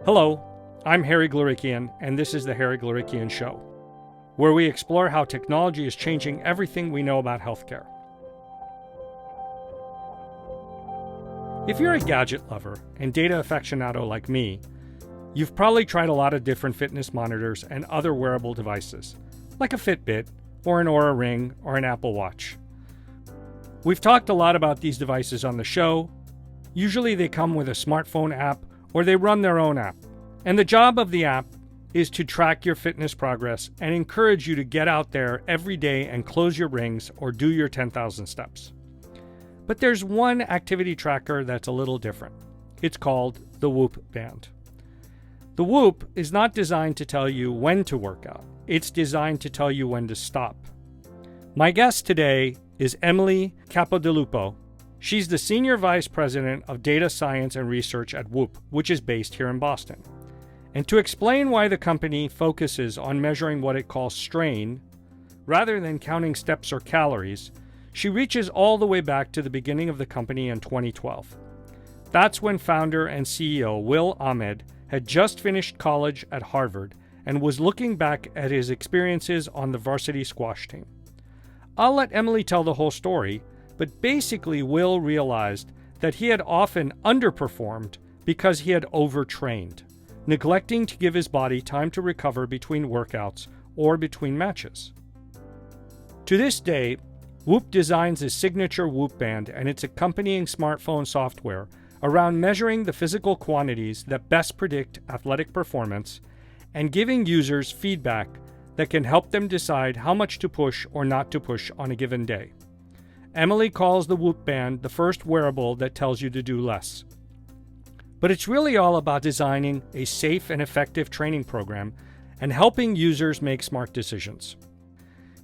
Hello, I'm Harry Glorikian, and this is the Harry Glorikian Show, where we explore how technology is changing everything we know about healthcare. If you're a gadget lover and data aficionado like me, you've probably tried a lot of different fitness monitors and other wearable devices, like a Fitbit, or an Oura Ring, or an Apple Watch. We've talked a lot about these devices on the show. Usually they come with a smartphone app, or they run their own app. And the job of the app is to track your fitness progress and encourage you to get out there every day and close your rings or do your 10,000 steps. But there's one activity tracker that's a little different. It's called the Whoop Band. The Whoop is not designed to tell you when to work out. It's designed to tell you when to stop. My guest today is Emily Capodilupo. She's the Senior Vice President of Data Science and Research at Whoop, which is based here in Boston. And to explain why the company focuses on measuring what it calls strain, rather than counting steps or calories, she reaches all the way back to the beginning of the company in 2012. That's when founder and CEO Will Ahmed had just finished college at Harvard and was looking back at his experiences on the varsity squash team. I'll let Emily tell the whole story, but basically Will realized that he had often underperformed because he had overtrained, neglecting to give his body time to recover between workouts or between matches. To this day, Whoop designs his signature Whoop Band and its accompanying smartphone software around measuring the physical quantities that best predict athletic performance and giving users feedback that can help them decide how much to push or not to push on a given day. Emily calls the Whoop Band the first wearable that tells you to do less. But it's really all about designing a safe and effective training program and helping users make smart decisions.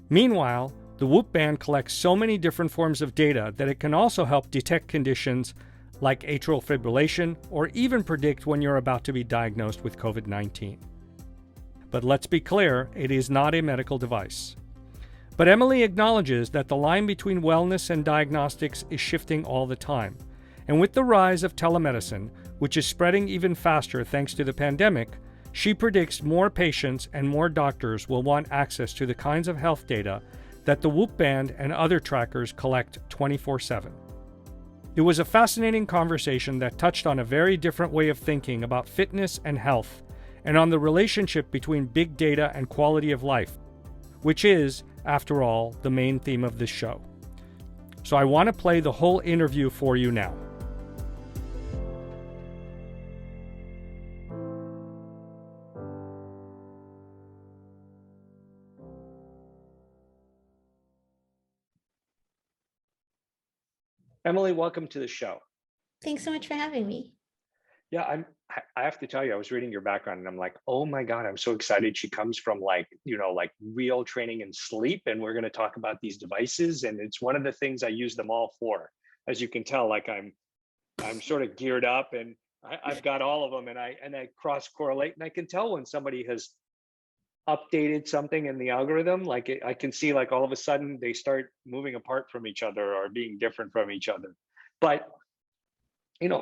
Meanwhile, the Whoop Band collects so many different forms of data that it can also help detect conditions like atrial fibrillation or even predict when you're about to be diagnosed with COVID-19. But let's be clear, it is not a medical device. But Emily acknowledges that the line between wellness and diagnostics is shifting all the time. And with the rise of telemedicine, which is spreading even faster thanks to the pandemic, she predicts more patients and more doctors will want access to the kinds of health data that the Whoop Band and other trackers collect 24/7. It was a fascinating conversation that touched on a very different way of thinking about fitness and health, and on the relationship between big data and quality of life, which is, after all, the main theme of this show. So I want to play the whole interview for you now. Emily, welcome to the show. Thanks so much for having me. Yeah, I have to tell you, I was reading your background and I'm like, oh my God, I'm so excited. She comes from like real training and sleep. And we're going to talk about these devices. And it's one of the things I use them all for. As you can tell, like I'm sort of geared up and I've got all of them and I cross correlate and I can tell when somebody has updated something in the algorithm. Like I can see like all of a sudden they start moving apart from each other or being different from each other. But,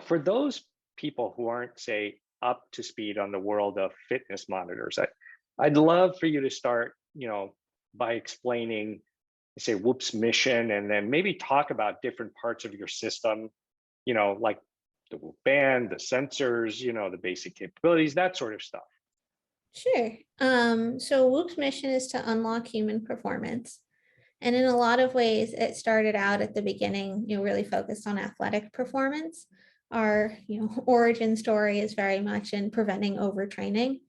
for those people who aren't, say, up to speed on the world of fitness monitors, I'd love for you to start, by explaining, say, Whoop's mission, and then maybe talk about different parts of your system, like the Whoop Band, the sensors, the basic capabilities, that sort of stuff. Sure. So Whoop's mission is to unlock human performance. And in a lot of ways, it started out at the beginning, really focused on athletic performance. Our, origin story is very much in preventing overtraining.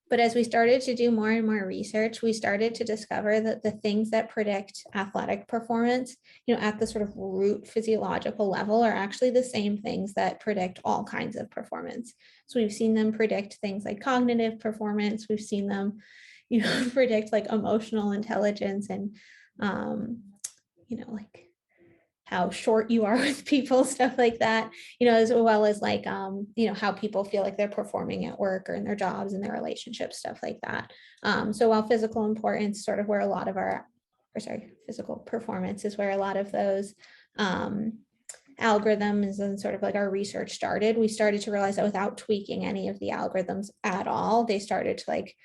But as we started to do more and more research, we started to discover that the things that predict athletic performance, at the sort of root physiological level are actually the same things that predict all kinds of performance. So we've seen them predict things like cognitive performance. We've seen them, predict like emotional intelligence and, like how short you are with people, stuff like that, as well as like, how people feel like they're performing at work or in their jobs and their relationships, stuff like that. So while physical importance sort of where a lot of physical performance is where a lot of those algorithms and sort of like our research started, we started to realize that without tweaking any of the algorithms at all, they started to like,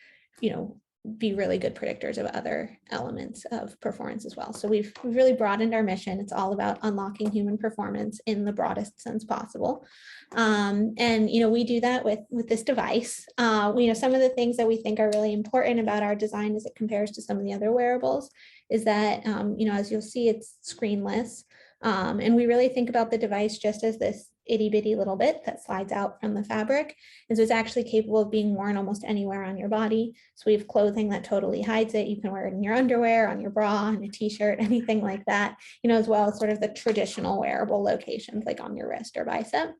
be really good predictors of other elements of performance as well. So we've really broadened our mission. It's all about unlocking human performance in the broadest sense possible. And, we do that with this device. Some of the things that we think are really important about our design as it compares to some of the other wearables is that, as you'll see, it's screenless. And we really think about the device just as this itty bitty little bit that slides out from the fabric. And so it's actually capable of being worn almost anywhere on your body. So we have clothing that totally hides it. You can wear it in your underwear, on your bra, on a t-shirt, anything like that, as well as sort of the traditional wearable locations like on your wrist or bicep.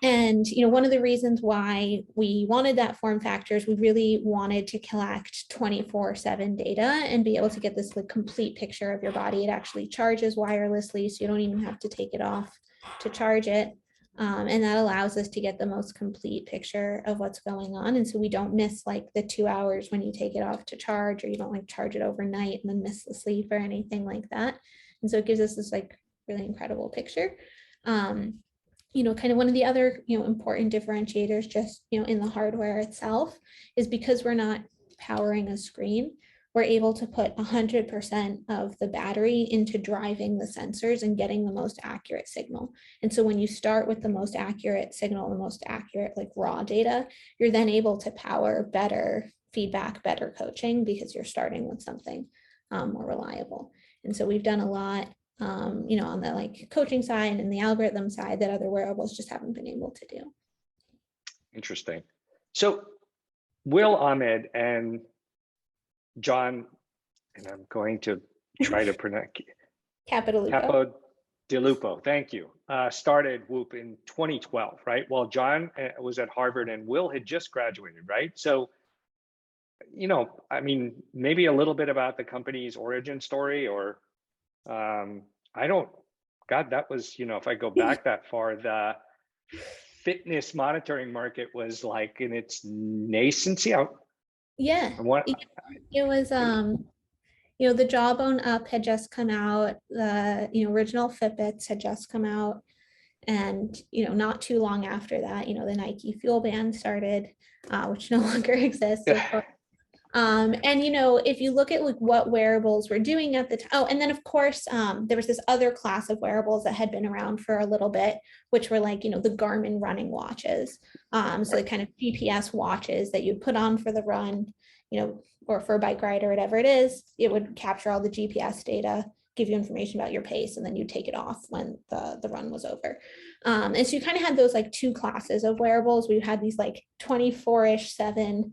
And, one of the reasons why we wanted that form factor is we really wanted to collect 24/7 data and be able to get this like complete picture of your body. It actually charges wirelessly, so you don't even have to take it off to charge it. And that allows us to get the most complete picture of what's going on. And so we don't miss like the 2 hours when you take it off to charge, or you don't like charge it overnight and then miss the sleep or anything like that. And so it gives us this like really incredible picture. Kind of one of the other, important differentiators just, in the hardware itself is because we're not powering a screen, we're able to put 100% of the battery into driving the sensors and getting the most accurate signal. And so when you start with the most accurate signal, the most accurate like raw data, you're then able to power better feedback, better coaching, because you're starting with something more reliable. And so we've done a lot on the like coaching side and the algorithm side that other wearables just haven't been able to do. Interesting. So Will, Ahmed, and John, and I'm going to try to pronounce Capodilupo, thank you, started Whoop in 2012, right? Well, John was at Harvard and Will had just graduated, right? So, maybe a little bit about the company's origin story, or that was, if I go back that far, the fitness monitoring market was like in its nascency. Yeah, it was, the Jawbone Up had just come out, the, original Fitbits had just come out. And, not too long after that, the Nike Fuel Band started, which no longer exists. And, if you look at like what wearables were doing at the time, and then of course, there was this other class of wearables that had been around for a little bit, which were like, the Garmin running watches. So the kind of GPS watches that you'd put on for the run, or for a bike ride or whatever it is, it would capture all the GPS data, give you information about your pace, and then you take it off when the run was over. And so you kind of had those like two classes of wearables. We had these like 24/7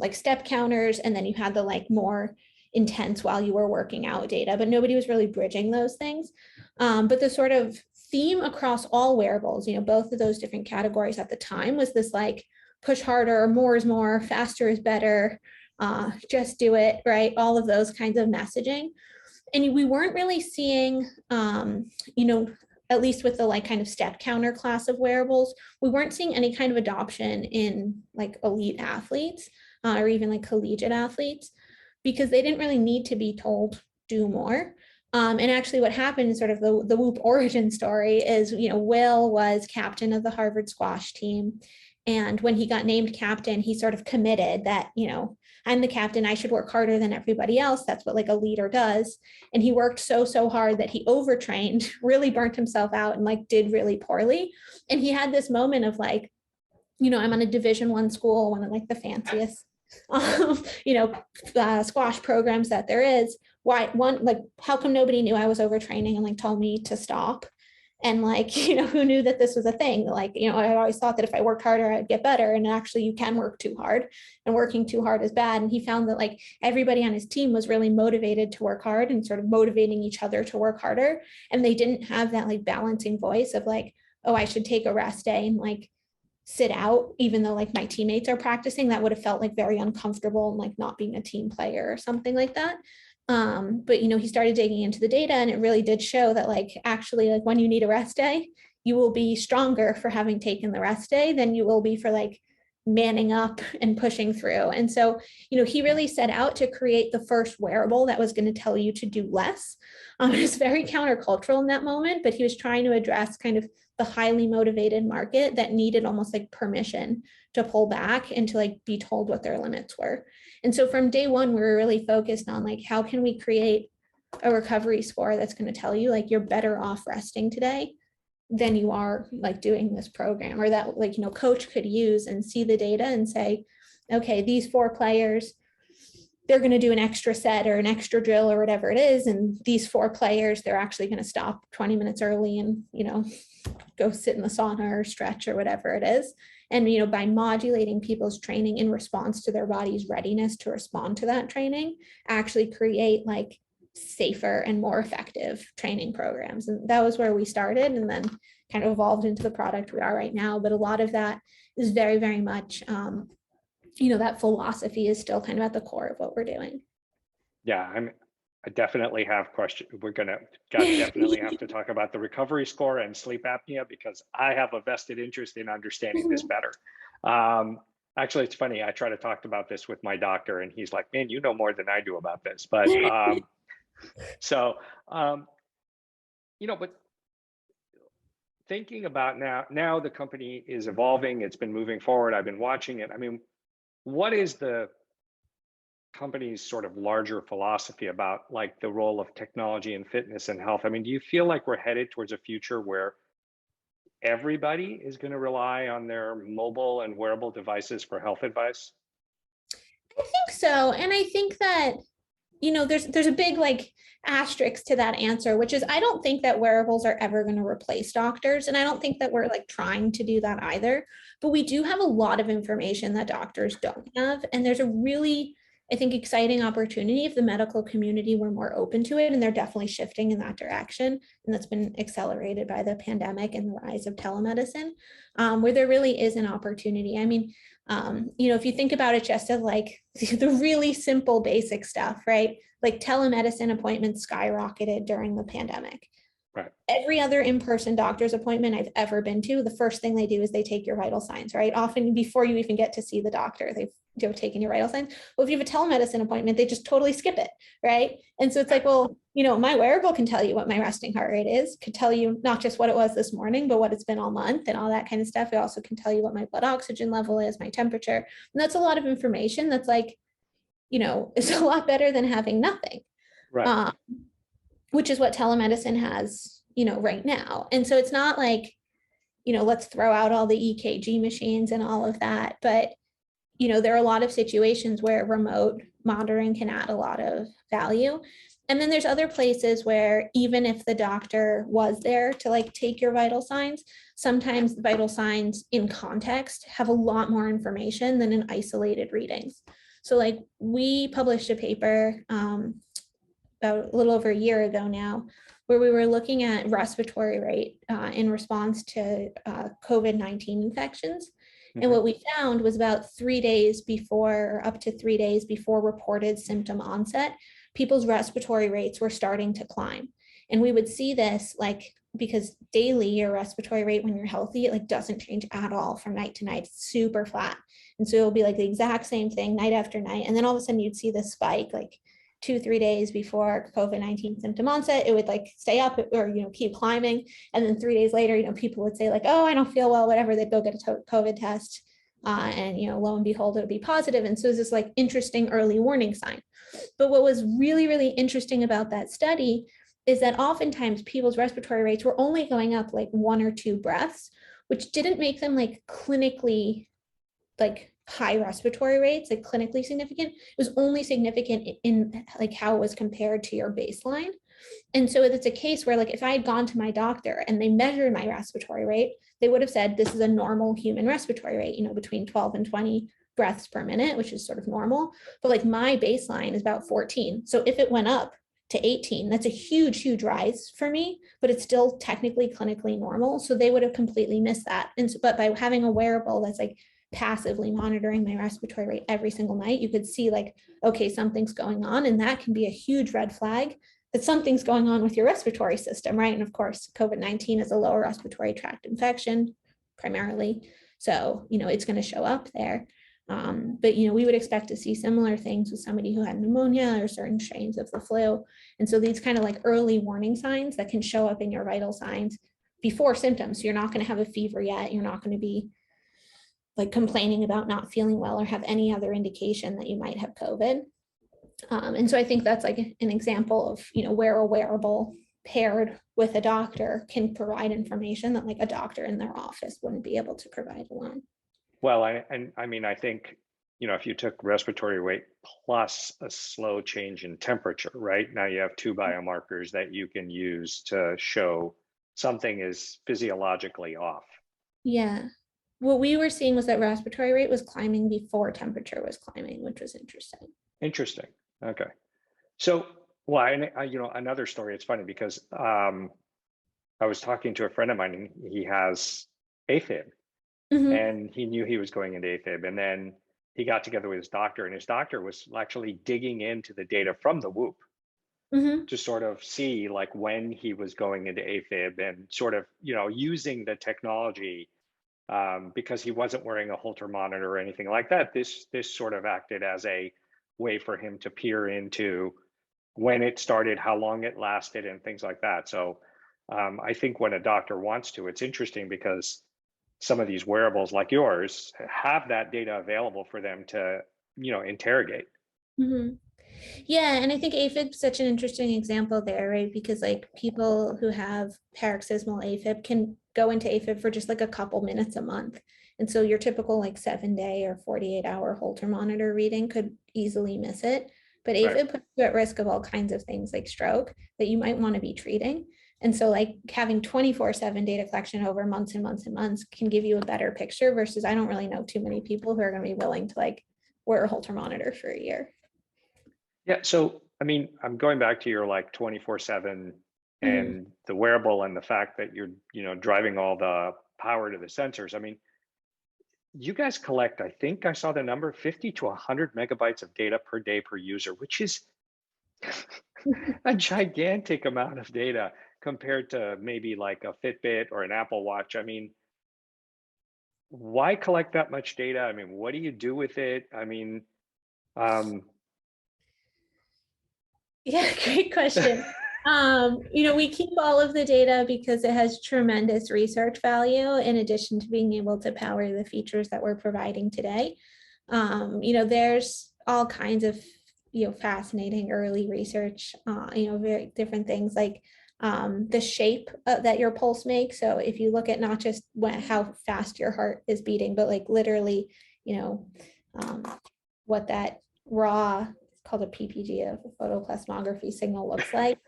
like step counters, and then you had the like more intense while you were working out data, but nobody was really bridging those things. But the sort of theme across all wearables, both of those different categories at the time, was this like push harder, more is more, faster is better, just do it, right? All of those kinds of messaging. And we weren't really seeing, at least with the like kind of step counter class of wearables, we weren't seeing any kind of adoption in like elite athletes or even like collegiate athletes, because they didn't really need to be told do more. And actually what happened, sort of the Whoop origin story, is, Will was captain of the Harvard squash team. And when he got named captain, he sort of committed that, I'm the captain, I should work harder than everybody else. That's what like a leader does. And he worked so hard that he overtrained, really burnt himself out, and like did really poorly. And he had this moment of like, I'm on a Division I school, one of like the fanciest, squash programs that there is. How come nobody knew I was overtraining and like told me to stop? And like, who knew that this was a thing? Like, I always thought that if I worked harder, I'd get better. And actually you can work too hard, and working too hard is bad. And he found that like everybody on his team was really motivated to work hard and sort of motivating each other to work harder. And they didn't have that like balancing voice of like, oh, I should take a rest day and like sit out, even though like my teammates are practicing. That would have felt like very uncomfortable and like not being a team player or something like that. But he started digging into the data, and it really did show that like actually like when you need a rest day, you will be stronger for having taken the rest day than you will be for like manning up and pushing through. And so, he really set out to create the first wearable that was going to tell you to do less. It's very countercultural in that moment, but he was trying to address kind of the highly motivated market that needed almost like permission to pull back and to like be told what their limits were. And so from day one, we were really focused on like, how can we create a recovery score that's going to tell you like you're better off resting today than you are like doing this program, or that like, coach could use and see the data and say, okay, these 4 players, they're going to do an extra set or an extra drill or whatever it is. And these 4 players, they're actually going to stop 20 minutes early and, go sit in the sauna or stretch or whatever it is. And, by modulating people's training in response to their body's readiness to respond to that training, actually create like safer and more effective training programs. And that was where we started, and then kind of evolved into the product we are right now. But a lot of that is very, very much, that philosophy is still kind of at the core of what we're doing. Yeah, I definitely have questions. We're gonna definitely have to talk about the recovery score and sleep apnea, because I have a vested interest in understanding this better. Actually, it's funny. I try to talk about this with my doctor, and he's like, "Man, you know more than I do about this." But so, but thinking about now the company is evolving. It's been moving forward. I've been watching it. I mean, what is the company's sort of larger philosophy about like the role of technology in fitness and health? I mean, do you feel like we're headed towards a future where everybody is going to rely on their mobile and wearable devices for health advice? I think so. And I think that, there's a big like asterisk to that answer, which is I don't think that wearables are ever going to replace doctors. And I don't think that we're like trying to do that either. But we do have a lot of information that doctors don't have. And there's a really, I think, exciting opportunity if the medical community were more open to it. And they're definitely shifting in that direction. And that's been accelerated by the pandemic and the rise of telemedicine, where there really is an opportunity. I mean, if you think about it just as like the really simple basic stuff, right? Like telemedicine appointments skyrocketed during the pandemic. Right. Every other in-person doctor's appointment I've ever been to, the first thing they do is they take your vital signs, right? Often before you even get to see the doctor, they've taken your vital signs. Well, if you have a telemedicine appointment, they just totally skip it, right? And so it's like, well, my wearable can tell you what my resting heart rate is, could tell you not just what it was this morning, but what it's been all month and all that kind of stuff. It also can tell you what my blood oxygen level is, my temperature. And that's a lot of information that's like, it's a lot better than having nothing. Right. Which is what telemedicine has, right now. And so it's not like, let's throw out all the EKG machines and all of that. But, there are a lot of situations where remote monitoring can add a lot of value. And then there's other places where even if the doctor was there to like take your vital signs, sometimes the vital signs in context have a lot more information than in isolated readings. So like we published a paper about a little over a year ago now, where we were looking at respiratory rate in response to COVID-19 infections. And what we found was about 3 days before, or up to 3 days before reported symptom onset, people's respiratory rates were starting to climb. And we would see this like, because daily your respiratory rate when you're healthy, it like doesn't change at all from night to night. It's super flat. And so it'll be like the exact same thing night after night. And then all of a sudden you'd see this spike like 2-3 days before COVID-19 symptom onset, it would like stay up or, keep climbing. And then 3 days later, people would say like, oh, I don't feel well, whatever, they'd go get a COVID test. And, lo and behold, it'll be positive. And so it's this like interesting early warning sign. But what was really, really interesting about that study is that oftentimes people's respiratory rates were only going up like 1 or 2 breaths, which didn't make them like clinically like high respiratory rates, like clinically significant. It was only significant in like how it was compared to your baseline. And so it's a case where like if I had gone to my doctor and they measured my respiratory rate, they would have said this is a normal human respiratory rate, between 12 and 20 breaths per minute, which is sort of normal. But like my baseline is about 14. So if it went up to 18, that's a huge, huge rise for me, but it's still technically clinically normal. So they would have completely missed that. And so, but by having a wearable that's like passively monitoring my respiratory rate every single night, you could see like, okay, something's going on. And that can be a huge red flag that something's going on with your respiratory system, right? And of course, COVID-19 is a lower respiratory tract infection primarily. So, it's going to show up there. But, we would expect to see similar things with somebody who had pneumonia or certain strains of the flu. And so these kind of like early warning signs that can show up in your vital signs before symptoms. So you're not going to have a fever yet. You're not going to be like complaining about not feeling well or have any other indication that you might have COVID. And so I think that's like an example of, where a wearable paired with a doctor can provide information that like a doctor in their office wouldn't be able to provide alone. Well, I mean, I think, if you took respiratory rate plus a slow change in temperature, right? Now you have two biomarkers that you can use to show something is physiologically off. Yeah. What we were seeing was that respiratory rate was climbing before temperature was climbing, which was interesting. Interesting. Okay. So, well, another story, it's funny because I was talking to a friend of mine and he has AFib. Mhm. And he knew he was going into AFib. And then he got together with his doctor, and his doctor was actually digging into the data from the Whoop Mhm. to sort of see like when he was going into AFib and sort of, using the technology because he wasn't wearing a Holter monitor or anything like that. This sort of acted as a way for him to peer into when it started, how long it lasted, and things like that. So I think when a doctor wants to, it's interesting because some of these wearables like yours have that data available for them to, interrogate. Mhm. Yeah, and I think AFib is such an interesting example there, right? Because like people who have paroxysmal AFib can go into AFib for just like a couple minutes a month. And so your typical like 7-day or 48-hour Holter monitor reading could easily miss it. But Right. AFib puts you at risk of all kinds of things like stroke that you might want to be treating. And so like having 24/7 data collection over months and months and months can give you a better picture versus I don't really know too many people who are going to be willing to like wear a Holter monitor for a year. Yeah. So, I mean, I'm going back to your like 24/7 Mhm. and the wearable and the fact that you're, driving all the power to the sensors. I mean, you guys collect, I think I saw the number 50 to 100 megabytes of data per day per user, which is a gigantic amount of data compared to maybe like a Fitbit or an Apple Watch. I mean, why collect that much data? I mean, what do you do with it? I mean, um, Yeah, great question. We keep all of the data because it has tremendous research value in addition to being able to power the features that we're providing today. There's all kinds of, fascinating early research, very different things like the shape that your pulse makes. So if you look at not just how fast your heart is beating, but like literally, um, what that raw called a PPG, a photoplasmography signal looks like.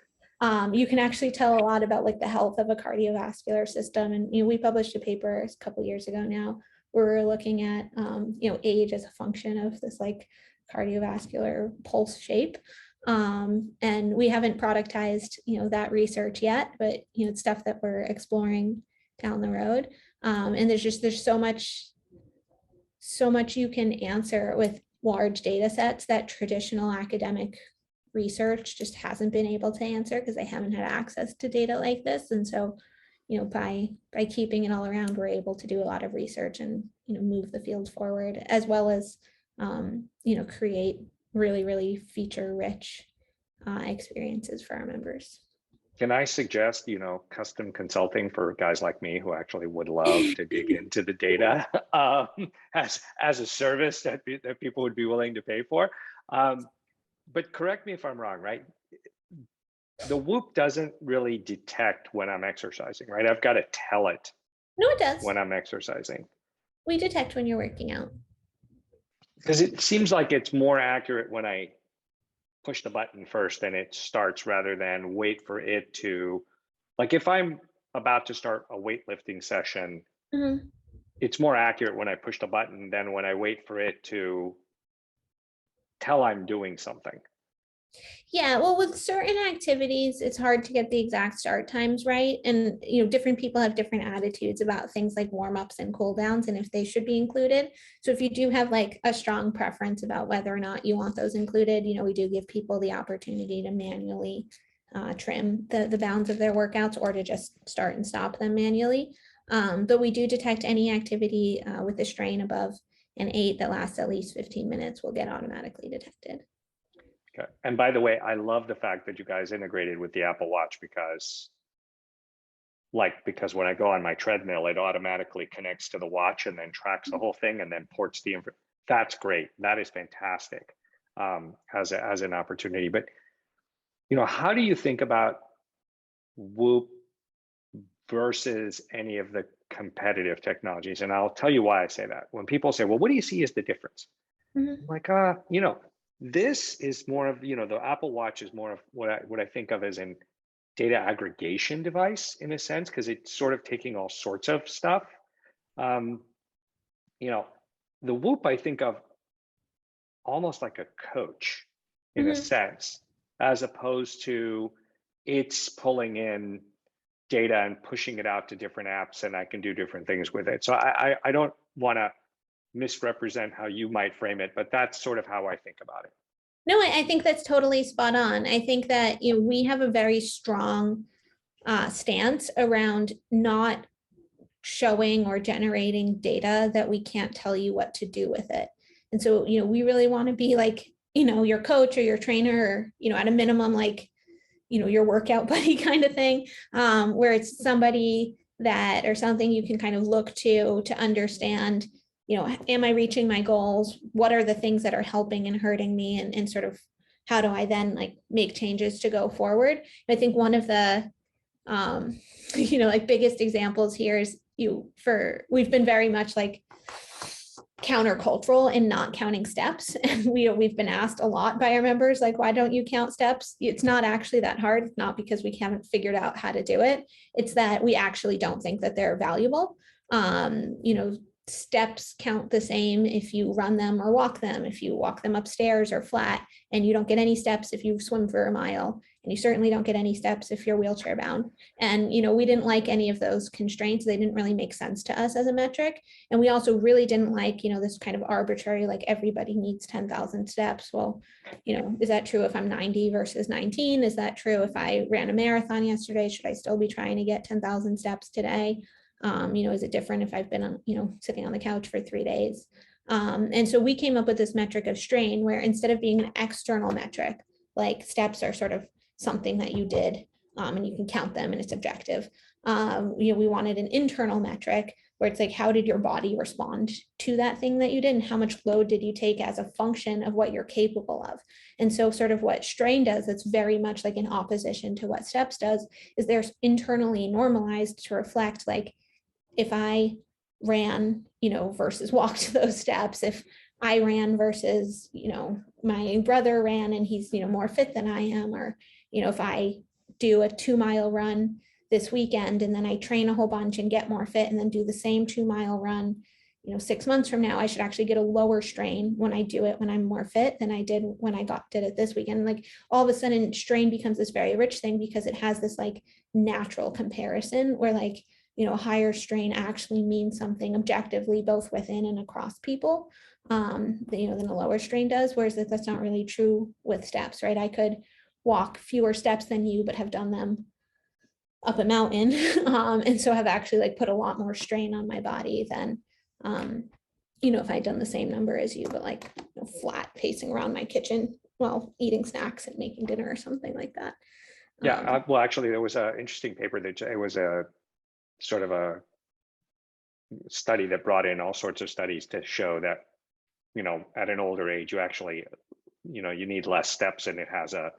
You can actually tell a lot about like the health of a cardiovascular system. And we published a paper a couple years ago now where we're looking at age as a function of this like cardiovascular pulse shape. And we haven't productized that research yet, but it's stuff that we're exploring down the road. And there's so much you can answer with large data sets that traditional academic research just hasn't been able to answer because they haven't had access to data like this. And so, by keeping it all around, we're able to do a lot of research and, move the field forward as well as, create really, really feature rich experiences for our members. can I suggest, custom consulting for guys like me who actually would love to dig into the data as a service that people would be willing to pay for? But correct me if I'm wrong, right? The Whoop doesn't really detect when I'm exercising, right? I've got to tell it No, it does. when I'm exercising. We detect when you're working out. Because it seems like it's more accurate when I push the button first and it starts rather than wait for it to, like if I'm about to start a weightlifting session, Mhm. it's more accurate when I push the button than when I wait for it to tell I'm doing something. Yeah, well, with certain activities, it's hard to get the exact start times right. And, different people have different attitudes about things like warm-ups and cool downs and if they should be included. So if you do have like a strong preference about whether or not you want those included, we do give people the opportunity to manually trim the bounds of their workouts or to just start and stop them manually. But we do detect any activity with a strain above an 8 that lasts at least 15 minutes will get automatically detected. Okay. And by the way, I love the fact that you guys integrated with the Apple Watch because when I go on my treadmill, it automatically connects to the watch and then tracks the whole thing and then ports the info. That's great. That is fantastic as an opportunity. But how do you think about Whoop versus any of the competitive technologies? And I'll tell you why I say that. When people say, "Well, what do you see as the difference?" I'm like, this is more of the Apple Watch is more of what I think of as an data aggregation device in a sense, because it's sort of taking all sorts of stuff. The Whoop I think of almost like a coach in a sense, as opposed to it's pulling in data and pushing it out to different apps and I can do different things with it. So I don't want to misrepresent how you might frame it, but that's sort of how I think about it. No, I think that's totally spot on. I think that we have a very strong stance around not showing or generating data that we can't tell you what to do with it. And so, we really want to be like, your coach or your trainer, or, at a minimum, like, your workout buddy kind of thing, where it's somebody that or something you can kind of look to understand, am I reaching my goals? What are the things that are helping and hurting me? And sort of how do I then like make changes to go forward? I think one of the, like biggest examples here is we've been very much like countercultural in not counting steps. And we've been asked a lot by our members, like, why don't you count steps? It's not actually that hard. It's not because we haven't figured out how to do it. It's that we actually don't think that they're valuable. Steps count the same if you run them or walk them, if you walk them upstairs or flat, and you don't get any steps if you swim for a mile, and you certainly don't get any steps if you're wheelchair bound. And we didn't like any of those constraints. They didn't really make sense to us as a metric. And we also really didn't like this kind of arbitrary, like everybody needs 10,000 steps. Well, is that true if I'm 90 versus 19? Is that true if I ran a marathon yesterday? Should I still be trying to get 10,000 steps today? Is it different if I've been sitting on the couch for 3 days? And so we came up with this metric of strain, where instead of being an external metric, like steps are sort of something that you did, and you can count them and it's objective. We wanted an internal metric where it's like, how did your body respond to that thing that you did, and how much load did you take as a function of what you're capable of? And so sort of what strain does, that's very much like in opposition to what steps does, is they're internally normalized to reflect like, if I ran, versus walked those steps, if I ran versus, my brother ran and he's, more fit than I am, or, if I do a 2-mile run this weekend and then I train a whole bunch and get more fit and then do the same 2-mile run, 6 months from now, I should actually get a lower strain when I do it when I'm more fit than I did when I did it this weekend. Like all of a sudden strain becomes this very rich thing because it has this like natural comparison where like, a higher strain actually means something objectively, both within and across people, than a lower strain does. Whereas that's not really true with steps, right? I could walk fewer steps than you, but have done them up a mountain. And so have actually like put a lot more strain on my body than, if I'd done the same number as you, but like flat pacing around my kitchen while eating snacks and making dinner or something like that. Yeah, well, actually, there was an interesting paper that it was a sort of a study that brought in all sorts of studies to show that, at an older age, you actually, you need less steps and it has a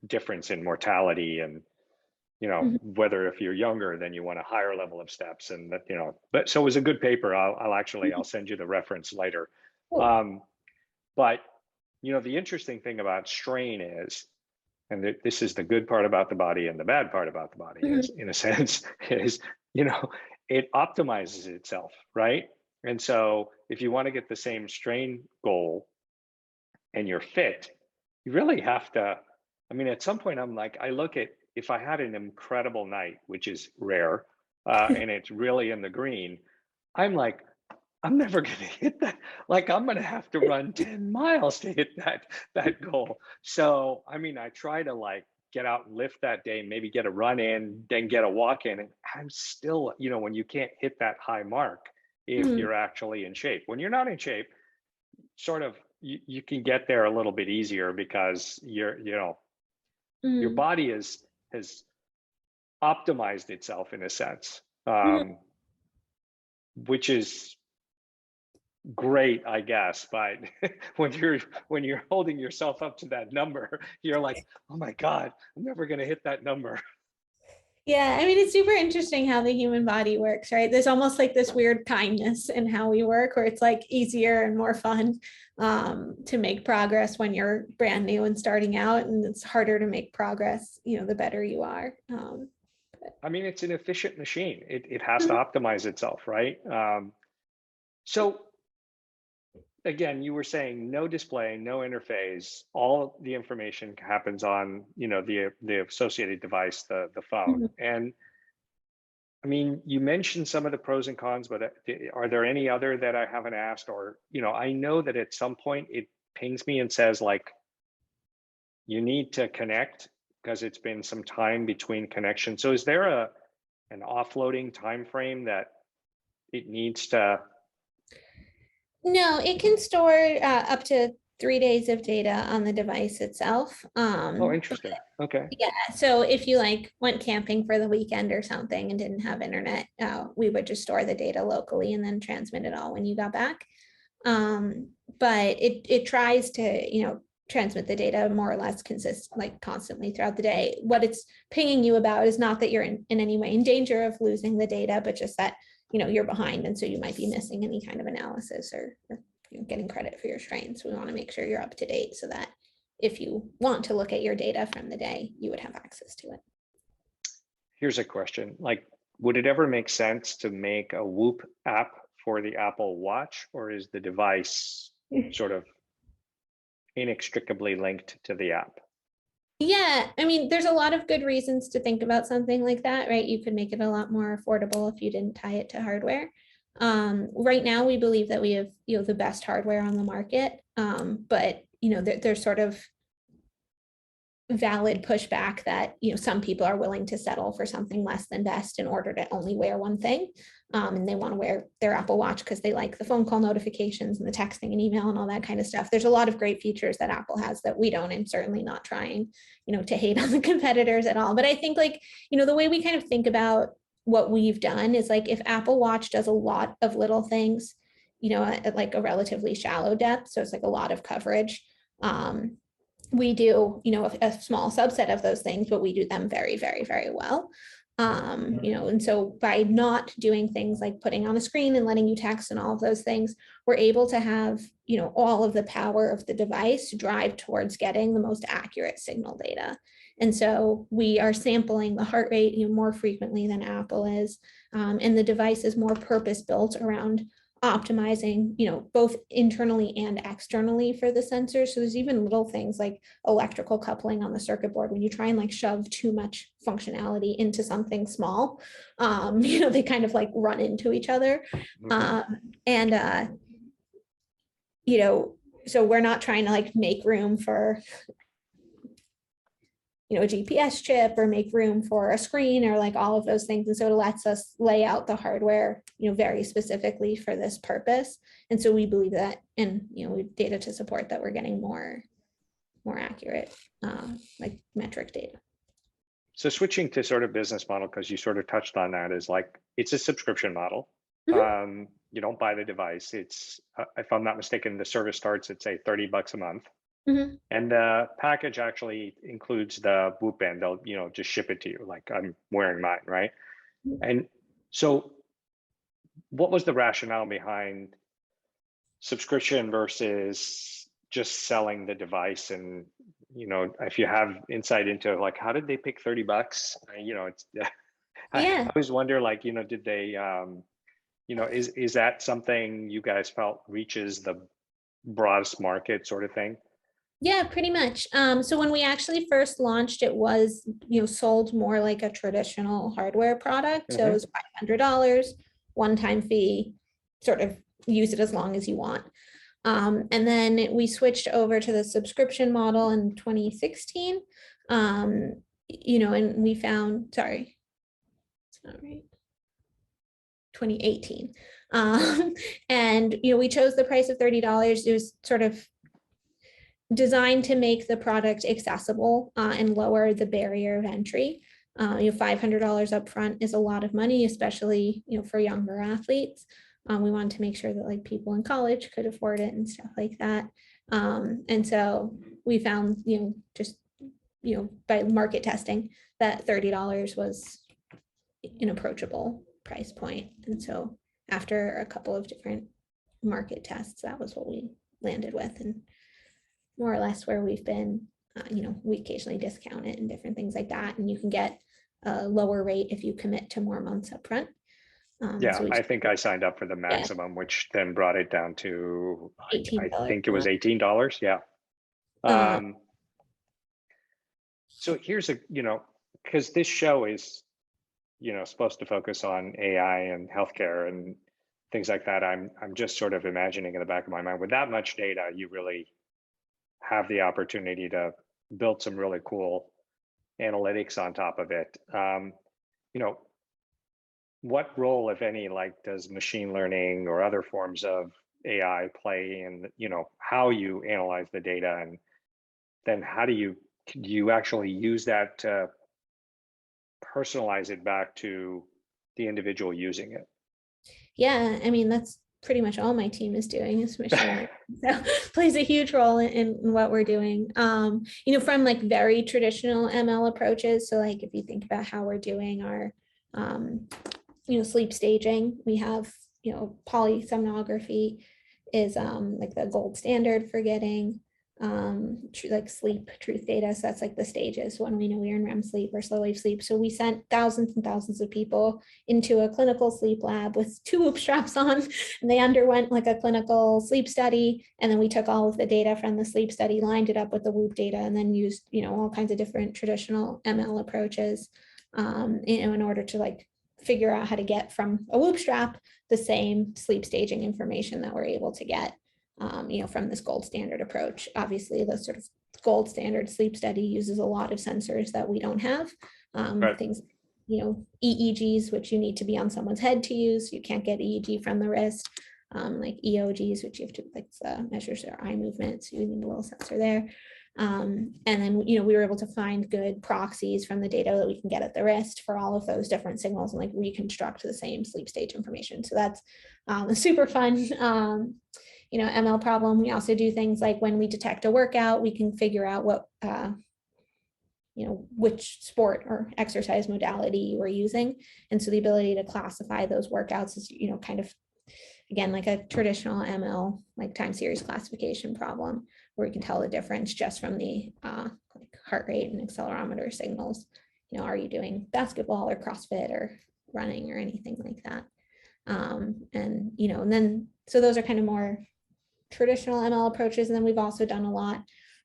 difference in mortality. And, whether if you're younger, then you want a higher level of steps. And that, but so it was a good paper. I'll send you the reference later. Cool. But, the interesting thing about strain is, and this is the good part about the body and the bad part about the body is, in a sense, is, it optimizes itself, right? And so if you want to get the same strain goal and you're fit, you really have to, at some point I'm like, I look at, if I had an incredible night, which is rare, and it's really in the green, I'm like, I'm never going to hit that. Like I'm going to have to run 10 miles to hit that goal. So, I try to like get out and lift that day, maybe get a run in, then get a walk in. And I'm still, when you can't hit that high mark, if Mhm. you're actually in shape. When you're not in shape, sort of, you can get there a little bit easier because your Mhm. body has optimized itself in a sense, Mhm. which is great, I guess. But when you're holding yourself up to that number, you're like, oh my God, I'm never going to hit that number. Yeah, I mean, it's super interesting how the human body works, right? There's almost like this weird kindness in how we work, where it's like easier and more fun to make progress when you're brand new and starting out, and it's harder to make progress, the better you are. I mean, it's an efficient machine. It has to optimize itself, right? So again, you were saying no display, no interface. All the information happens on, the associated device, the phone. Mhm. And I mean, you mentioned some of the pros and cons, but are there any other that I haven't asked? Or, I know that at some point it pings me and says like, you need to connect because it's been some time between connections. So is there an offloading time frame that it needs to? No, it can store up to 3 days of data on the device itself. Oh, interesting. Okay. Yeah, so if you like went camping for the weekend or something and didn't have internet, we would just store the data locally and then transmit it all when you got back. But it tries to, transmit the data more or less constantly throughout the day. What it's pinging you about is not that you're in any way in danger of losing the data, but just that, you're behind. And so you might be missing any kind of analysis or getting credit for your strains. We want to make sure you're up to date so that if you want to look at your data from the day, you would have access to it. Here's a question. Like, would it ever make sense to make a Whoop app for the Apple Watch, or is the device sort of inextricably linked to the app? Yeah, I mean, there's a lot of good reasons to think about something like that, right? You could make it a lot more affordable if you didn't tie it to hardware. Right now, we believe that we have, the best hardware on the market, but there's sort of valid pushback that some people are willing to settle for something less than best in order to only wear one thing, and they want to wear their Apple Watch because they like the phone call notifications and the texting and email and all that kind of stuff. There's a lot of great features that Apple has that we don't, and certainly not trying to hate on the competitors at all. But I think the way we kind of think about what we've done is like, if Apple Watch does a lot of little things at like a relatively shallow depth, so it's like a lot of coverage, we do, a small subset of those things, but we do them very, very, very well. And so by not doing things like putting on a screen and letting you text and all of those things, we're able to have, all of the power of the device drive towards getting the most accurate signal data. And so we are sampling the heart rate, more frequently than Apple is. And the device is more purpose-built around optimizing, both internally and externally for the sensors. So there's even little things like electrical coupling on the circuit board. When you try and like shove too much functionality into something small, they kind of like run into each other. So we're not trying to like make room for a GPS chip or make room for a screen or like all of those things. And so it lets us lay out the hardware, very specifically for this purpose. And so we believe that, and, we have data to support that we're getting more accurate, like metric data. So switching to sort of business model, because you sort of touched on that, is like, it's a subscription model. You don't buy the device. It's, if I'm not mistaken, the service starts at say $30 a month. And the package actually includes the Whoop band. They'll, just ship it to you. Like, I'm wearing mine, right? And so what was the rationale behind subscription versus just selling the device? And, if you have insight into like, how did they pick $30? It's, I always wonder, like, did they, is that something you guys felt reaches the broadest market sort of thing? Yeah, pretty much. So when we actually first launched, it was, sold more like a traditional hardware product. So it was $500, one-time fee, sort of use it as long as you want. And then we switched over to the subscription model in 2016. and we found, sorry, it's not right. 2018. And, we chose the price of $30. It was sort of designed to make the product accessible and lower the barrier of entry. $500 upfront is a lot of money, especially, for younger athletes. We wanted to make sure that like people in college could afford it and stuff like that. And so we found, just, by market testing that $30 was an approachable price point. And so after a couple of different market tests, that was what we landed with, and more or less where we've been. We occasionally discount it and different things like that, and you can get a lower rate if you commit to more months up front. So I think I signed up for the maximum, which then brought it down to, I think it was $18. Yeah. So here's because this show is, supposed to focus on AI and healthcare and things like that. I'm just sort of imagining in the back of my mind, with that much data, you really have the opportunity to build some really cool analytics on top of it. What role, if any, does machine learning or other forms of AI play in, how you analyze the data, and then how do you actually use that to personalize it back to the individual using it? Yeah, I mean, that's pretty much all my team is doing is machine learning. So plays a huge role in what we're doing. From like very traditional ML approaches. So like if you think about how we're doing our sleep staging, we have, polysomnography is like the gold standard for getting like sleep truth data. So that's like the stages when we know we're in REM sleep or slow wave sleep. So we sent thousands and thousands of people into a clinical sleep lab with 2 Whoop straps on, and they underwent like a clinical sleep study. And then we took all of the data from the sleep study, lined it up with the Whoop data, and then used, all kinds of different traditional ML approaches, in order to like figure out how to get from a Whoop strap the same sleep staging information that we're able to get from this gold standard approach. Obviously, the sort of gold standard sleep study uses a lot of sensors that we don't have. Right. Things, EEGs, which you need to be on someone's head to use. You can't get EEG from the wrist. Like EOGs, which you have to measures their eye movement. So you need a little sensor there. And then, we were able to find good proxies from the data that we can get at the wrist for all of those different signals and like reconstruct the same sleep stage information. So that's a super fun ML problem. We also do things like when we detect a workout, we can figure out what, which sport or exercise modality we're using. And so the ability to classify those workouts is, kind of, again, like a traditional ML, like time series classification problem, where we can tell the difference just from the like heart rate and accelerometer signals. Are you doing basketball or CrossFit or running or anything like that? And then, so those are kind of more traditional ML approaches. And then we've also done a lot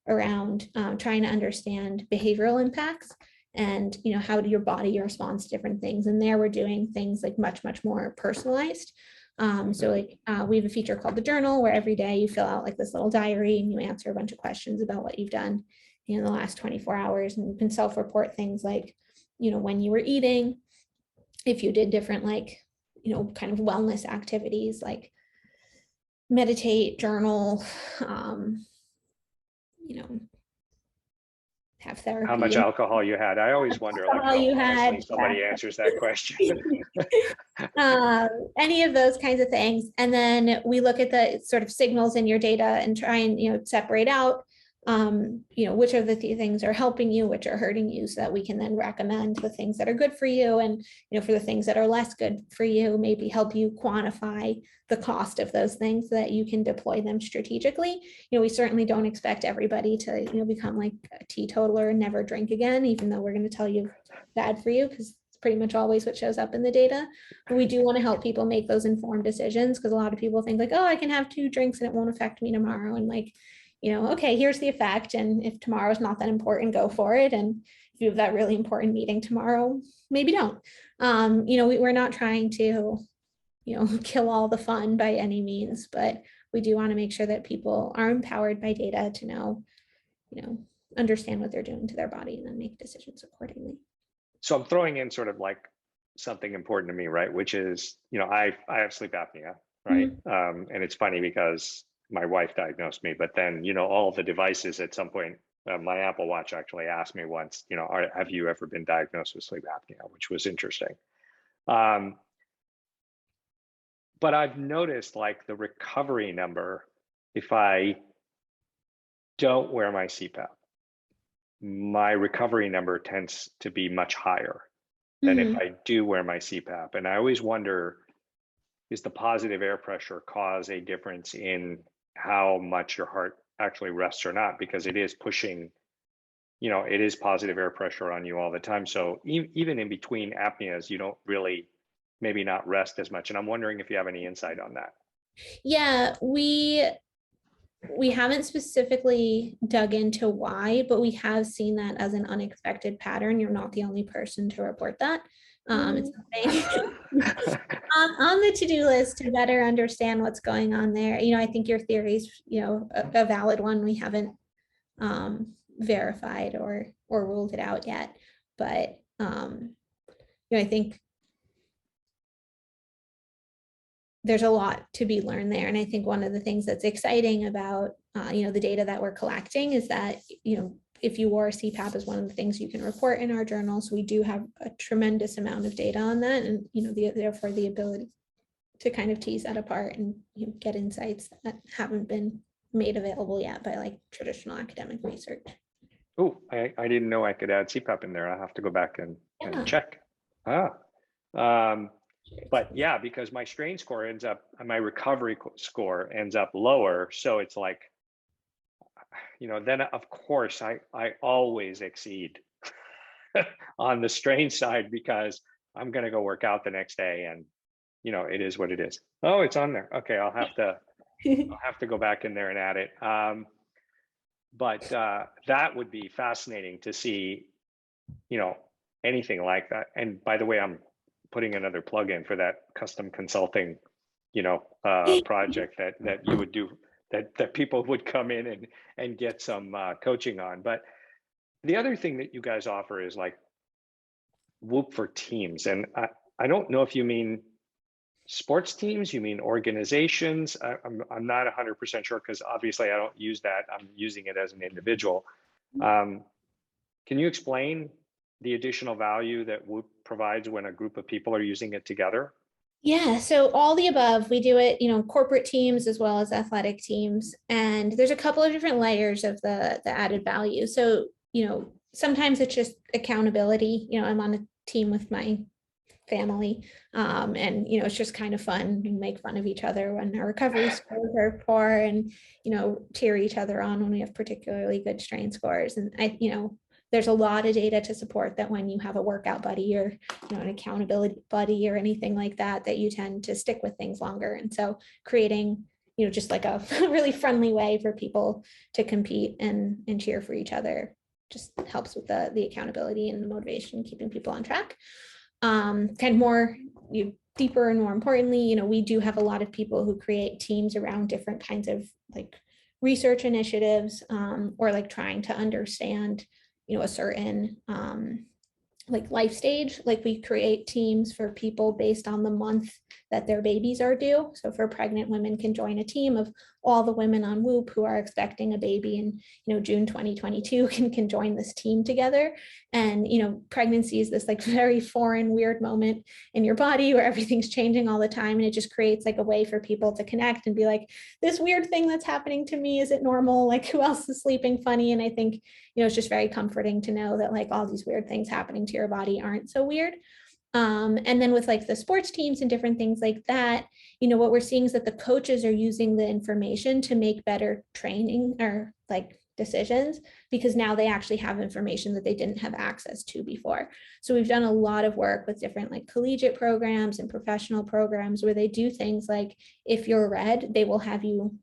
around trying to understand behavioral impacts and, how your body responds to different things. And there we're doing things like much, much more personalized. So like we have a feature called the journal, where every day you fill out like this little diary and you answer a bunch of questions about what you've done in the last 24 hours. And you can self-report things like, when you were eating, if you did different like, kind of wellness activities like meditate, journal, have therapy. How much alcohol you had. I always wonder, like, how honestly somebody answers that question. Any of those kinds of things. And then we look at the sort of signals in your data and try and, separate out, which of the things are helping you, which are hurting you, so that we can then recommend the things that are good for you. And, for the things that are less good for you, maybe help you quantify the cost of those things so that you can deploy them strategically. We certainly don't expect everybody to, become like a teetotaler and never drink again, even though we're going to tell you bad for you, because it's pretty much always what shows up in the data. But we do want to help people make those informed decisions, because a lot of people think like, oh, I can have 2 drinks and it won't affect me tomorrow. And like, okay, here's the effect. And if tomorrow is not that important, go for it. And if you have that really important meeting tomorrow, maybe don't. We're not trying to, kill all the fun by any means, but we do want to make sure that people are empowered by data to know, understand what they're doing to their body and then make decisions accordingly. So I'm throwing in sort of like something important to me, right? Which is, I have sleep apnea, right? Mm-hmm. And it's funny because my wife diagnosed me, but then, all the devices at some point, my Apple Watch actually asked me once, have you ever been diagnosed with sleep apnea, which was interesting. But I've noticed like the recovery number, if I don't wear my CPAP, my recovery number tends to be much higher than if I do wear my CPAP. And I always wonder, is the positive air pressure cause a difference in how much your heart actually rests or not? Because it is pushing, it is positive air pressure on you all the time. So even in between apneas, you don't really maybe not rest as much. And I'm wondering if you have any insight on that. Yeah, we haven't specifically dug into why, but we have seen that as an unexpected pattern. You're not the only person to report that. It's something on the to-do list to better understand what's going on there. I think your theory is, a valid one. We haven't verified or ruled it out yet, but I think there's a lot to be learned there. And I think one of the things that's exciting about, the data that we're collecting is that, if you wore CPAP is one of the things you can report in our journals. We do have a tremendous amount of data on that, and, therefore the ability to kind of tease that apart and get insights that haven't been made available yet by like traditional academic research. Oh, I didn't know I could add CPAP in there. I'll have to go back and check. But yeah, because my strain score my recovery score ends up lower. So it's like, then of course I always exceed on the strain side because I'm going to go work out the next day and, it is what it is. Oh, it's on there. Okay. I'll have to go back in there and add it. But that would be fascinating to see, anything like that. And by the way, I'm putting another plug in for that custom consulting, project that you would do, that people would come in and get some coaching on. But the other thing that you guys offer is like Whoop for teams. And I don't know if you mean sports teams, you mean organizations. I'm not 100% sure because obviously I don't use that. I'm using it as an individual. Can you explain the additional value that Whoop provides when a group of people are using it together? Yeah, so all the above. We do it, corporate teams as well as athletic teams. And there's a couple of different layers of the added value. So, sometimes it's just accountability. I'm on a team with my family, and it's just kind of fun. We make fun of each other when our recovery scores are poor, and cheer each other on when we have particularly good strain scores. And there's a lot of data to support that when you have a workout buddy or an accountability buddy or anything like that, that you tend to stick with things longer. And so creating just like a really friendly way for people to compete and cheer for each other just helps with the accountability and the motivation, keeping people on track. Kind of more deeper and more importantly, we do have a lot of people who create teams around different kinds of like research initiatives, or like trying to understand a certain like life stage. Like we create teams for people based on the month that their babies are due. So for pregnant women can join a team of all the women on Whoop who are expecting a baby in June 2022 can join this team together. And pregnancy is this like very foreign, weird moment in your body where everything's changing all the time, and it just creates like a way for people to connect and be like, this weird thing that's happening to me, is it normal? Like who else is sleeping funny? And I think it's just very comforting to know that like all these weird things happening to your body aren't so weird. And then with like the sports teams and different things like that, what we're seeing is that the coaches are using the information to make better training or like decisions, because now they actually have information that they didn't have access to before. So we've done a lot of work with different like collegiate programs and professional programs where they do things like, if you're red, they will have you,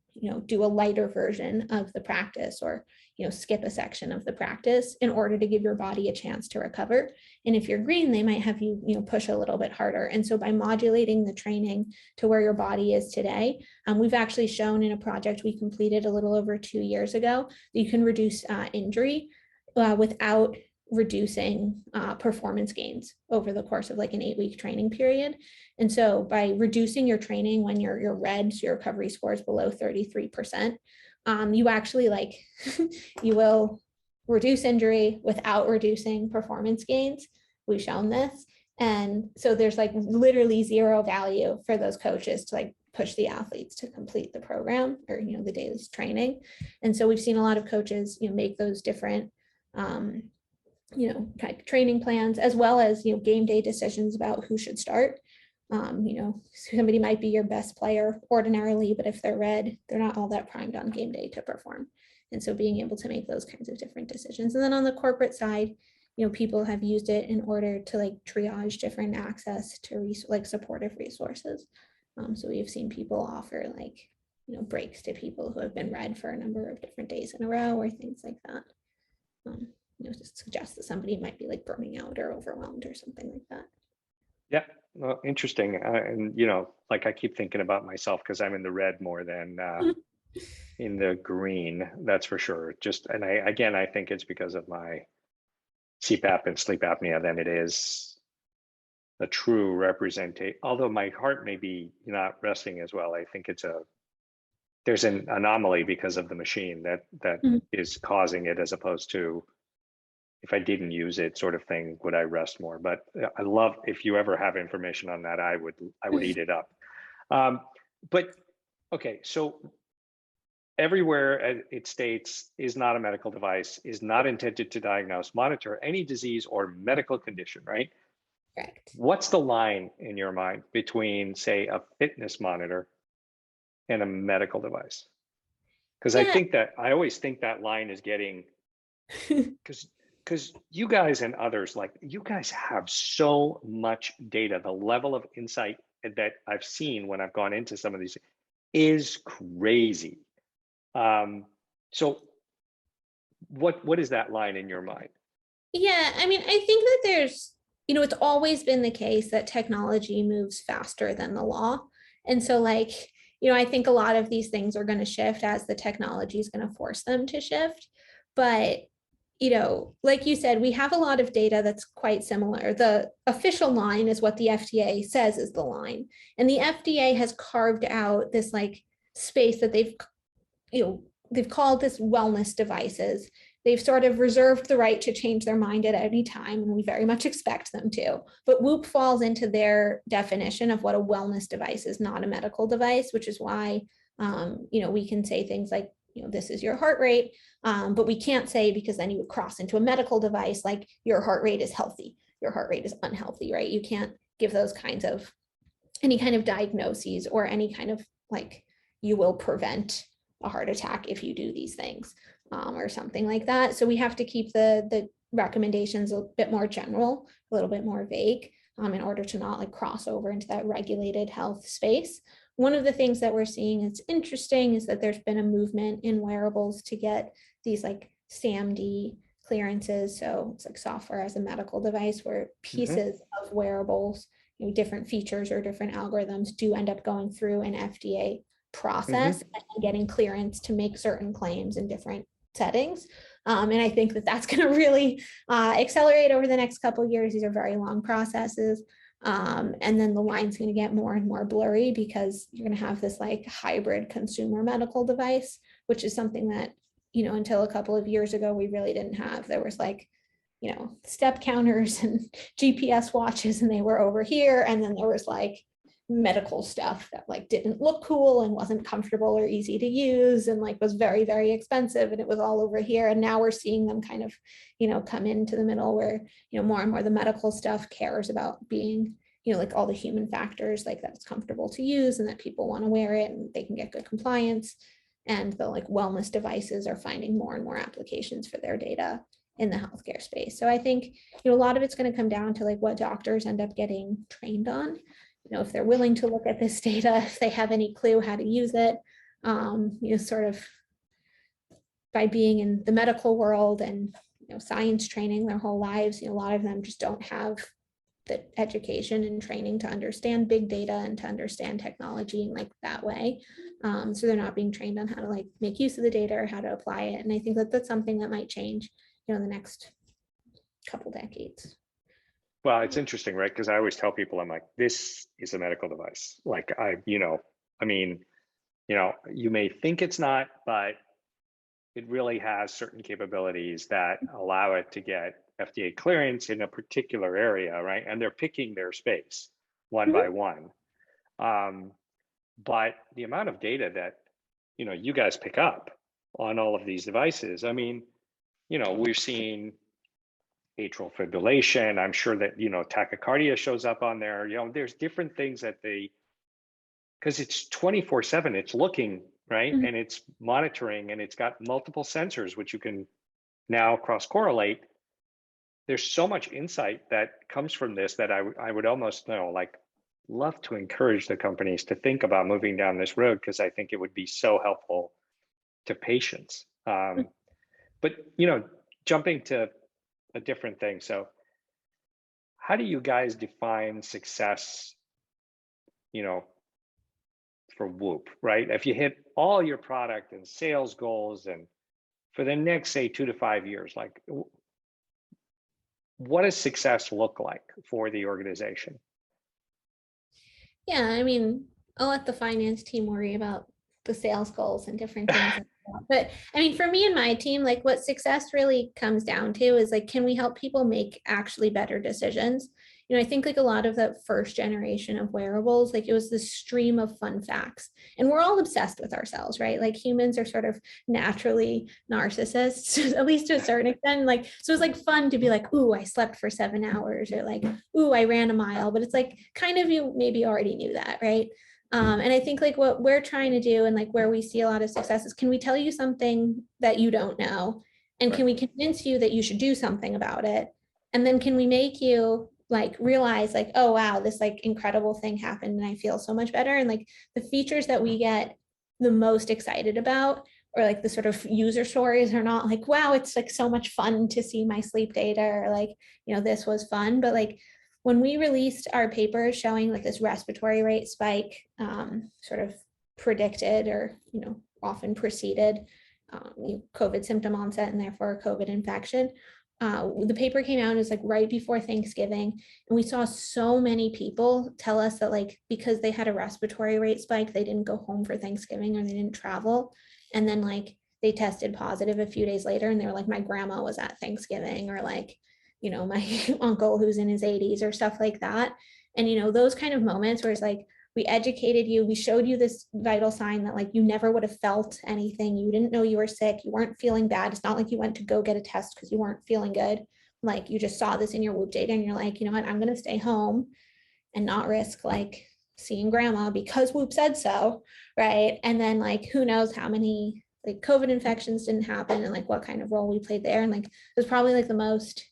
do a lighter version of the practice, or skip a section of the practice in order to give your body a chance to recover. And if you're green, they might have you, push a little bit harder. And so by modulating the training to where your body is today, we've actually shown in a project we completed a little over 2 years ago that you can reduce injury without reducing performance gains over the course of like an 8-week training period. And so by reducing your training when your red, so your recovery score is below 33%, you actually like, you will reduce injury without reducing performance gains. We've shown this. And so there's like literally zero value for those coaches to like push the athletes to complete the program or, you know, the day's training. And so we've seen a lot of coaches, you know, make those different, you know, kind of training plans, as well as, you know, game day decisions about who should start. You know, somebody might be your best player ordinarily, but if they're red, they're not all that primed on game day to perform. And so being able to make those kinds of different decisions. And then on the corporate side, you know, people have used it in order to like triage different access to like supportive resources. So we've seen people offer like, you know, breaks to people who have been red for a number of different days in a row or things like that. You know, just suggest that somebody might be like burning out or overwhelmed or something like that. Yeah, well, interesting. And, you know, like I keep thinking about myself because I'm in the red more than in the green, that's for sure. Just, and I think it's because of my CPAP and sleep apnea than it is a true representation. Although my heart may be not resting as well, I think there's an anomaly because of the machine that is causing it, as opposed to if I didn't use it, sort of thing, would I rest more? But I love, if you ever have information on that, I would eat it up. But okay, so everywhere it states is not a medical device, is not intended to diagnose, monitor any disease or medical condition, right? Correct. What's the line in your mind between, say, a fitness monitor and a medical device? Because I always think that line is getting, because you guys and others, like you guys have so much data. The level of insight that I've seen when I've gone into some of these is crazy. So what is that line in your mind? Yeah, I mean, I think that there's, you know, it's always been the case that technology moves faster than the law. And so like, you know, I think a lot of these things are going to shift as the technology is going to force them to shift. But, you know, like you said, we have a lot of data that's quite similar. The official line is what the FDA says is the line. And the FDA has carved out this like space that they've, you know, they've called this wellness devices. They've sort of reserved the right to change their mind at any time, and we very much expect them to. But Whoop falls into their definition of what a wellness device is, not a medical device, which is why, you know, we can say things like, you know, this is your heart rate, but we can't say, because then you would cross into a medical device, like your heart rate is healthy, your heart rate is unhealthy, right? You can't give those kinds of, any kind of diagnoses or any kind of like, you will prevent a heart attack if you do these things. Or something like that. So we have to keep the recommendations a bit more general, a little bit more vague, in order to not like cross over into that regulated health space. One of the things that we're seeing is interesting is that there's been a movement in wearables to get these like SAMD clearances. So it's like software as a medical device, where pieces of wearables, you know, different features or different algorithms do end up going through an FDA process and getting clearance to make certain claims in different settings. And I think that that's going to really accelerate over the next couple of years. These are very long processes. And then the line's going to get more and more blurry, because you're going to have this like hybrid consumer medical device, which is something that, you know, until a couple of years ago, we really didn't have. There was like, you know, step counters and GPS watches, and they were over here. And then there was like medical stuff that like didn't look cool and wasn't comfortable or easy to use and like was very, very expensive, and it was all over here. And now we're seeing them kind of, you know, come into the middle, where, you know, more and more the medical stuff cares about being, you know, like all the human factors, like that it's comfortable to use and that people want to wear it and they can get good compliance. And the like wellness devices are finding more and more applications for their data in the healthcare space. So I think, you know, a lot of it's going to come down to like what doctors end up getting trained on. You know, if they're willing to look at this data, if they have any clue how to use it, you know, sort of by being in the medical world and, you know, science training their whole lives, you know, a lot of them just don't have the education and training to understand big data and to understand technology in like that way. So they're not being trained on how to like make use of the data or how to apply it. And I think that that's something that might change, the next couple decades. Well, it's interesting, right? Because I always tell people, I'm like, this is a medical device. Like I mean, you may think it's not, but it really has certain capabilities that allow it to get FDA clearance in a particular area, right? And they're picking their space one by one. But the amount of data that, you guys pick up on all of these devices, I mean, we've seen atrial fibrillation. I'm sure that, tachycardia shows up on there. There's different things that because it's 24/7, it's looking, right? Mhm. And it's monitoring, and it's got multiple sensors, which you can now cross correlate. There's so much insight that comes from this that I would almost love to encourage the companies to think about moving down this road, because I think it would be so helpful to patients. But jumping to a different thing. So how do you guys define success, for Whoop, right? If you hit all your product and sales goals, and for the next, say, 2 to 5 years, like what does success look like for the organization? Yeah, I mean, I'll let the finance team worry about the sales goals and different things like that. But I mean, for me and my team, like what success really comes down to is like, can we help people make actually better decisions? I think like a lot of the first generation of wearables, like it was this stream of fun facts. And we're all obsessed with ourselves, right? Like humans are sort of naturally narcissists, at least to a certain extent. Like, so it's like fun to be like, ooh, I slept for 7 hours, or like, ooh, I ran a mile. But it's like kind of, you maybe already knew that, right? And I think like what we're trying to do, and like where we see a lot of success, is can we tell you something that you don't know? And can we convince you that you should do something about it? And then can we make you like realize like, oh wow, this like incredible thing happened and I feel so much better. And like the features that we get the most excited about, or like the sort of user stories, are not like, wow, it's like so much fun to see my sleep data, or like, this was fun. But like when we released our paper showing like this respiratory rate spike, sort of predicted, or often preceded COVID symptom onset, and therefore COVID infection. The paper came out, it was like right before Thanksgiving, and we saw so many people tell us that like because they had a respiratory rate spike, they didn't go home for Thanksgiving, or they didn't travel, and then like they tested positive a few days later, and they were like, my grandma was at Thanksgiving, or like my uncle who's in his 80s, or stuff like that. And those kind of moments where it's like, we educated you, we showed you this vital sign that like you never would have felt anything, you didn't know you were sick, you weren't feeling bad, it's not like you went to go get a test because you weren't feeling good, like you just saw this in your Whoop data, and you're like, you know what, I'm going to stay home and not risk like seeing grandma because Whoop said so, right? And then like who knows how many like COVID infections didn't happen, and like what kind of role we played there. And like it was probably like the most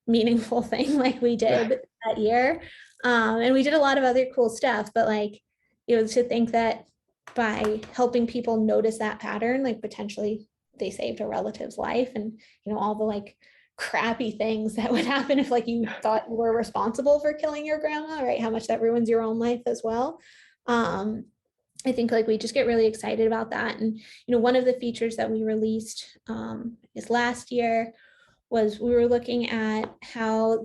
meaningful thing like we did that year. And we did a lot of other cool stuff, but like, to think that by helping people notice that pattern, like potentially they saved a relative's life, and all the like crappy things that would happen if like you thought you were responsible for killing your grandma, right? How much that ruins your own life as well. I think like we just get really excited about that. And one of the features that we released is last year, was we were looking at how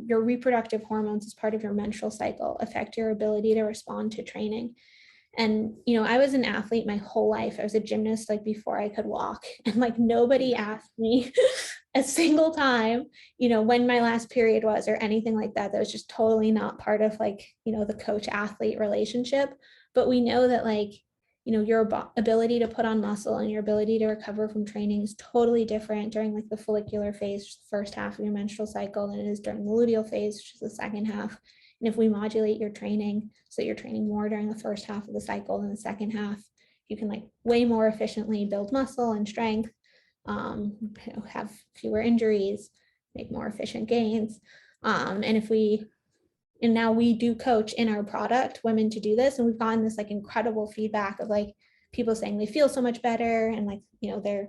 your reproductive hormones as part of your menstrual cycle affect your ability to respond to training. And I was an athlete my whole life. I was a gymnast like before I could walk, and like nobody asked me a single time when my last period was, or anything like that. That was just totally not part of like the coach athlete relationship. But we know that like your ability to put on muscle and your ability to recover from training is totally different during like the follicular phase, first half of your menstrual cycle, than it is during the luteal phase, which is the second half. And if we modulate your training so that you're training more during the first half of the cycle than the second half, you can like way more efficiently build muscle and strength, have fewer injuries, make more efficient gains. And now we do coach in our product women to do this, and we've gotten this like incredible feedback of like people saying they feel so much better, and like they're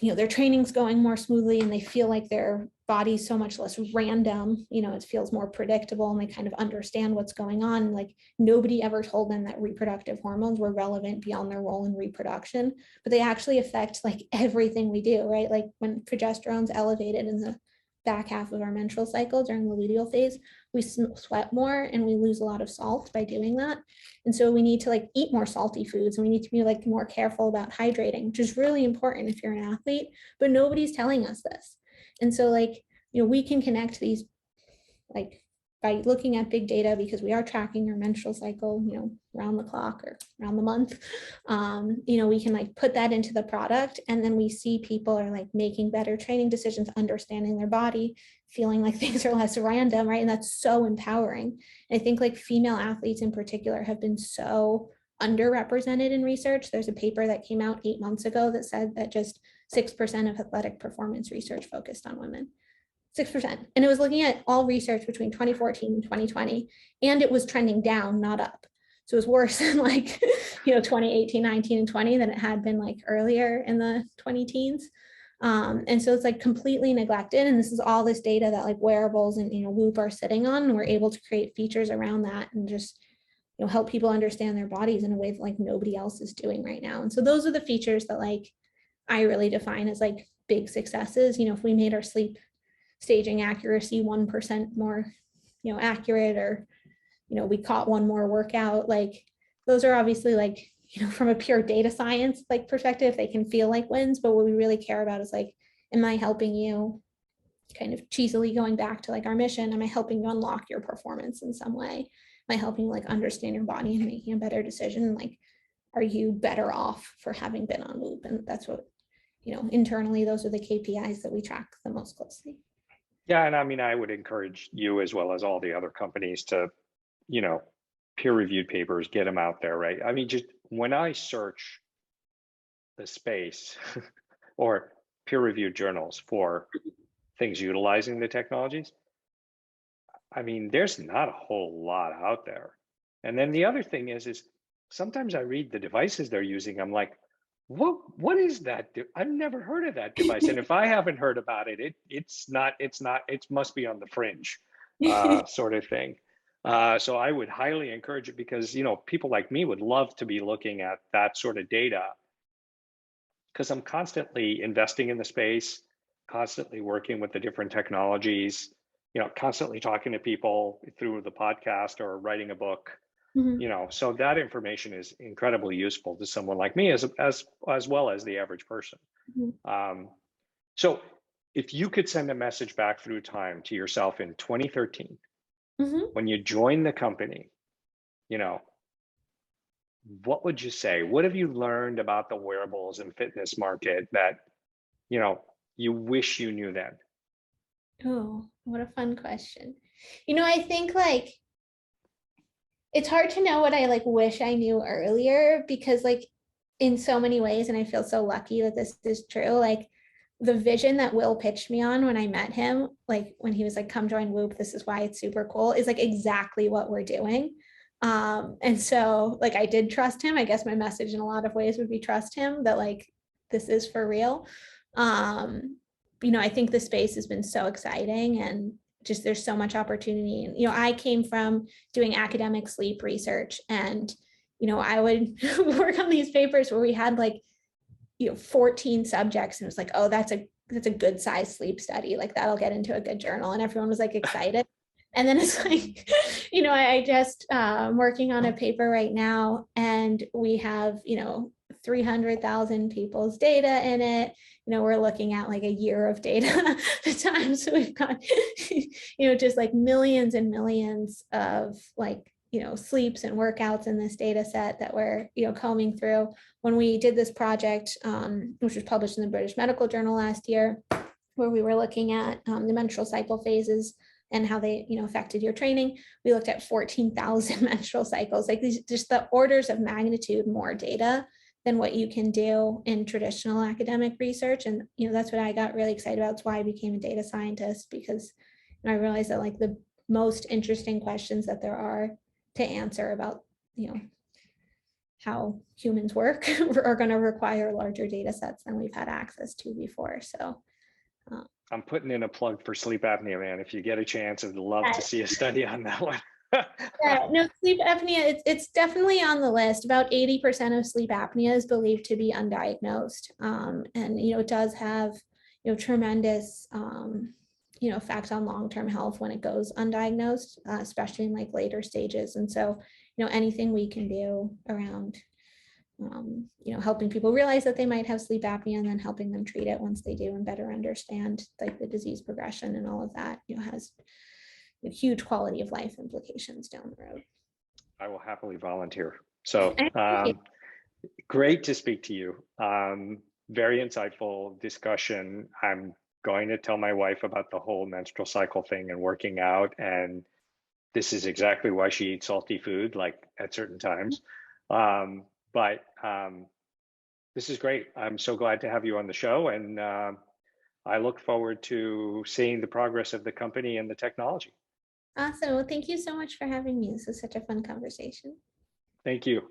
their training's going more smoothly and they feel like their body's so much less random, it feels more predictable and they kind of understand what's going on. Like nobody ever told them that reproductive hormones were relevant beyond their role in reproduction, but they actually affect like everything we do, right? Like when progesterone's elevated in the back half of our menstrual cycle during the luteal phase, we sweat more and we lose a lot of salt by doing that. And so we need to like eat more salty foods and we need to be like more careful about hydrating, which is really important if you're an athlete, but nobody's telling us this. And so like, we can connect these like by looking at big data because we are tracking your menstrual cycle, around the clock or around the month. We can like put that into the product and then we see people are like making better training decisions, understanding their body, feeling like things are less random, right? And that's so empowering. And I think like female athletes in particular have been so underrepresented in research. There's a paper that came out 8 months ago that said that just 6% of athletic performance research focused on women. 6%. And it was looking at all research between 2014 and 2020, and it was trending down, not up. So it was worse in like, 2018, 19, and 20 than it had been like earlier in the 20 teens. And so it's like completely neglected. And this is all this data that like wearables and, Whoop are sitting on, and we're able to create features around that and just, help people understand their bodies in a way that like nobody else is doing right now. And so those are the features that like I really define as like big successes. If we made our sleep staging accuracy 1% more, accurate, or, we caught one more workout, like those are obviously like, from a pure data science like perspective, they can feel like wins, but what we really care about is like, am I helping you kind of cheesily going back to like our mission? Am I helping you unlock your performance in some way? Am I helping you like understand your body and making a better decision? Like, are you better off for having been on Whoop? And that's what, internally, those are the KPIs that we track the most closely. Yeah, and I mean, I would encourage you as well as all the other companies to, peer-reviewed papers, get them out there, right? I mean, just when I search the space or peer-reviewed journals for things utilizing the technologies, I mean, there's not a whole lot out there. And then the other thing is sometimes I read the devices they're using, I'm like, what is that? I've never heard of that device. And if I haven't heard about it, it must be on the fringe sort of thing. So I would highly encourage it because, people like me would love to be looking at that sort of data because I'm constantly investing in the space, constantly working with the different technologies, constantly talking to people through the podcast or writing a book. So that information is incredibly useful to someone like me as well as the average person. So if you could send a message back through time to yourself in 2013, when you joined the company, what would you say? What have you learned about the wearables and fitness market that, you wish you knew then? Oh, what a fun question. I think like, it's hard to know what I like wish I knew earlier because like in so many ways, and I feel so lucky that this is true, like the vision that Will pitched me on when I met him, like when he was like, come join Whoop, this is why it's super cool, is like exactly what we're doing. And so like I did trust him. I guess my message in a lot of ways would be trust him, that like this is for real. I think the space has been so exciting and just there's so much opportunity. And, I came from doing academic sleep research and, I would work on these papers where we had like, 14 subjects and it was like, oh, that's a good size sleep study. Like that'll get into a good journal. And everyone was like excited. And then it's like, I just working on a paper right now and we have, 300,000 people's data in it. We're looking at like a year of data at a time. So we've got, just like millions and millions of like, sleeps and workouts in this data set that we're, combing through. When we did this project, which was published in the British Medical Journal last year, where we were looking at the menstrual cycle phases and how they, affected your training, we looked at 14,000 menstrual cycles, like these, just the orders of magnitude more data than what you can do in traditional academic research. And, that's what I got really excited about. It's why I became a data scientist, because I realized that like the most interesting questions that there are to answer about, how humans work are going to require larger data sets than we've had access to before. So I'm putting in a plug for sleep apnea, man. If you get a chance, I'd love to see a study on that one. yeah, no, sleep apnea, it's definitely on the list. About 80% of sleep apnea is believed to be undiagnosed. And, it does have, tremendous, effects on long-term health when it goes undiagnosed, especially in like later stages. And so, anything we can do around, helping people realize that they might have sleep apnea and then helping them treat it once they do and better understand like the disease progression and all of that, has huge quality of life implications down the road. I will happily volunteer. So great to speak to you. Very insightful discussion. I'm going to tell my wife about the whole menstrual cycle thing and working out. And this is exactly why she eats salty food, like at certain times. But this is great. I'm so glad to have you on the show. And I look forward to seeing the progress of the company and the technology. Awesome. Well, thank you so much for having me. This was such a fun conversation. Thank you.